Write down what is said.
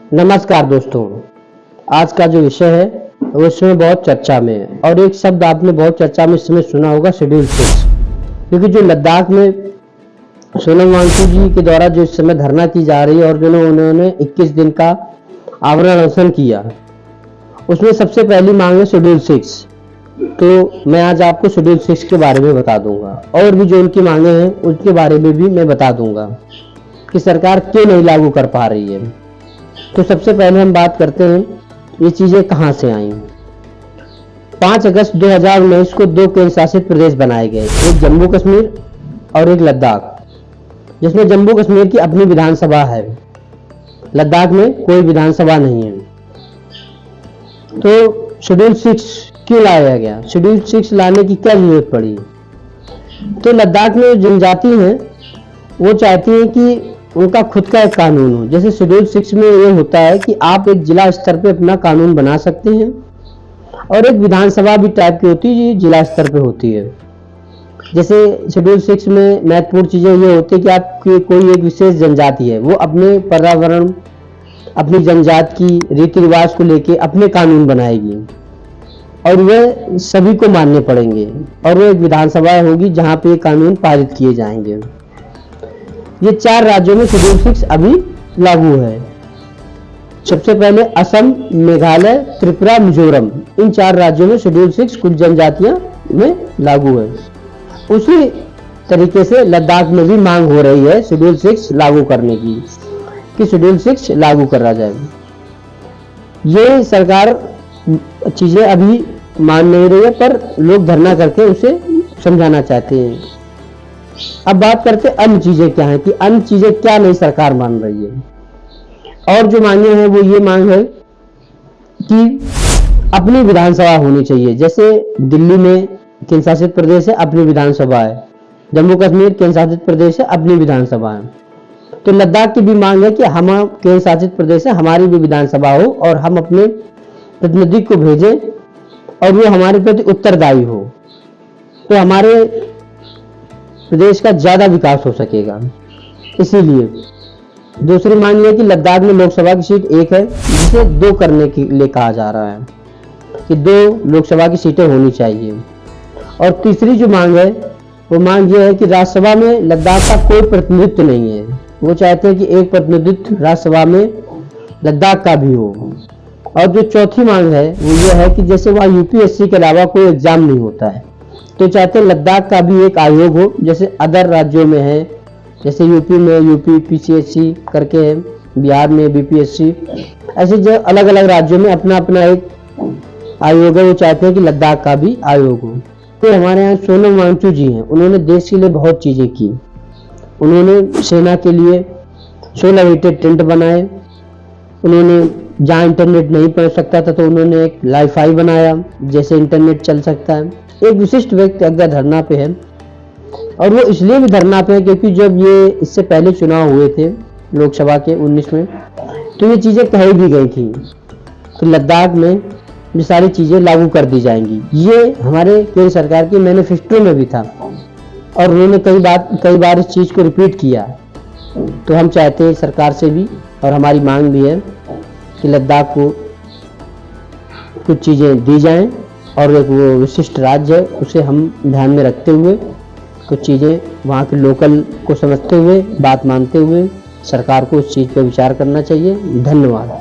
नमस्कार दोस्तों। आज का जो विषय है वो इस समय बहुत चर्चा में है और एक शब्द आपने बहुत चर्चा में इस समय सुना होगा, शेड्यूल 6। क्योंकि जो लद्दाख में सोनम वांगचुक जी के द्वारा जो इस समय धरना की जा रही है और जो उन्होंने 21 दिन का आवरण अनशन किया, उसमें सबसे पहली मांग है शेड्यूल 6। तो मैं आज आपको शेड्यूल 6 के बारे में बता दूंगा और भी जो उनकी मांगे हैं उनके बारे में भी मैं बता दूंगा कि सरकार क्यों नहीं लागू कर पा रही है। तो सबसे पहले हम बात करते हैं ये चीजें कहां से आई। 5 अगस्त 2019 को 2 केंद्र शासित प्रदेश बनाए गए, एक जम्मू कश्मीर और एक लद्दाख, जिसमें जम्मू कश्मीर की अपनी विधानसभा है, लद्दाख में कोई विधानसभा नहीं है। तो शेड्यूल 6 क्यों लाया गया, शेड्यूल 6 लाने की क्या जरूरत पड़ी? तो लद्दाख में जनजाति है वो चाहती है कि उनका खुद का एक कानून हो। जैसे शेड्यूल 6 में ये होता है कि आप एक जिला स्तर पे अपना कानून बना सकते हैं और एक विधानसभा भी टाइप की होती है जो जिला स्तर पे होती है। जैसे शेड्यूल 6 में महत्वपूर्ण चीजें ये होती है कि आपकी कोई एक विशेष जनजाति है वो अपने पर्यावरण, अपनी जनजाति की रीति रिवाज को लेके अपने कानून बनाएगी और वह सभी को मानने पड़ेंगे और वो एक विधानसभा होगी जहां पे ये कानून पारित किए जाएंगे। ये 4 राज्यों में शेड्यूल 6 अभी लागू है। सबसे पहले असम, मेघालय, त्रिपुरा, मिजोरम, इन 4 राज्यों में शेड्यूल 6 कुछ जनजातियां में लागू है। उसी तरीके से लद्दाख में भी मांग हो रही है शेड्यूल 6 लागू करने की कि शेड्यूल 6 लागू करा जाए। ये सरकार चीजें अभी मान नहीं रही है पर लोग धरना करके उसे समझाना चाहते हैं। अब बात करते हैं अन्य चीजें क्या है कि अन्य चीजें क्या नहीं सरकार मान रही है। और जो मांगे हैं वो ये मांग है कि अपनी विधानसभा होनी चाहिए। जैसे दिल्ली में केंद्र शासित प्रदेश है, अपनी विधानसभा है, जम्मू कश्मीर केंद्र शासित प्रदेश है, अपनी विधानसभा है। तो लद्दाख की भी मांग है कि हम केंद्र शासित प्रदेश है, हमारी भी विधानसभा हो और हम अपने प्रतिनिधि को भेजें और वो हमारे प्रति उत्तरदायी हो, तो हमारे प्रदेश का ज्यादा विकास हो सकेगा। इसीलिए दूसरी मांग है कि लद्दाख में लोकसभा की सीट 1 है, जिसे 2 करने के लिए कहा जा रहा है कि 2 लोकसभा की सीटें होनी चाहिए। और तीसरी जो मांग है वो मांग ये है कि राज्यसभा में लद्दाख का कोई प्रतिनिधित्व नहीं है। वो चाहते हैं कि एक प्रतिनिधित्व राज्यसभा में लद्दाख का भी हो। और जो चौथी मांग है वो ये है कि जैसे वहाँ यूपीएससी के अलावा कोई एग्जाम नहीं होता है, तो चाहते हैं लद्दाख का भी एक आयोग हो, जैसे अदर राज्यों में है। जैसे यूपी में यूपी पीसीएससी करके है, बिहार में बीपीएससी, ऐसे जो अलग अलग राज्यों में अपना अपना एक आयोग है, वो चाहते हैं कि लद्दाख का भी आयोग हो। तो हमारे यहाँ सोनम वांगचुक जी हैं, उन्होंने देश के लिए बहुत चीजें की। उन्होंने सेना के लिए 16 हीटेड टेंट बनाए, उन्होंने जहाँ इंटरनेट नहीं पहुंच सकता था तो उन्होंने एक वाईफाई बनाया जैसे इंटरनेट चल सकता है। एक विशिष्ट व्यक्ति अगर धरना पे है और वो इसलिए भी धरना पे है क्योंकि जब ये इससे पहले चुनाव हुए थे लोकसभा के 19 में, तो ये चीजें कही भी गई थी कि लद्दाख में ये सारी चीजें लागू कर दी जाएंगी। ये हमारे केंद्र सरकार के मैनिफेस्टो में भी था और उन्होंने कई बार इस चीज को रिपीट किया। तो हम चाहते हैं सरकार से भी और हमारी मांग भी है कि लद्दाख को कुछ चीजें दी जाएं और एक वो विशिष्ट राज्य है उसे हम ध्यान में रखते हुए कुछ चीजें वहाँ के लोकल को समझते हुए बात मानते हुए सरकार को उस चीज पर विचार करना चाहिए। धन्यवाद।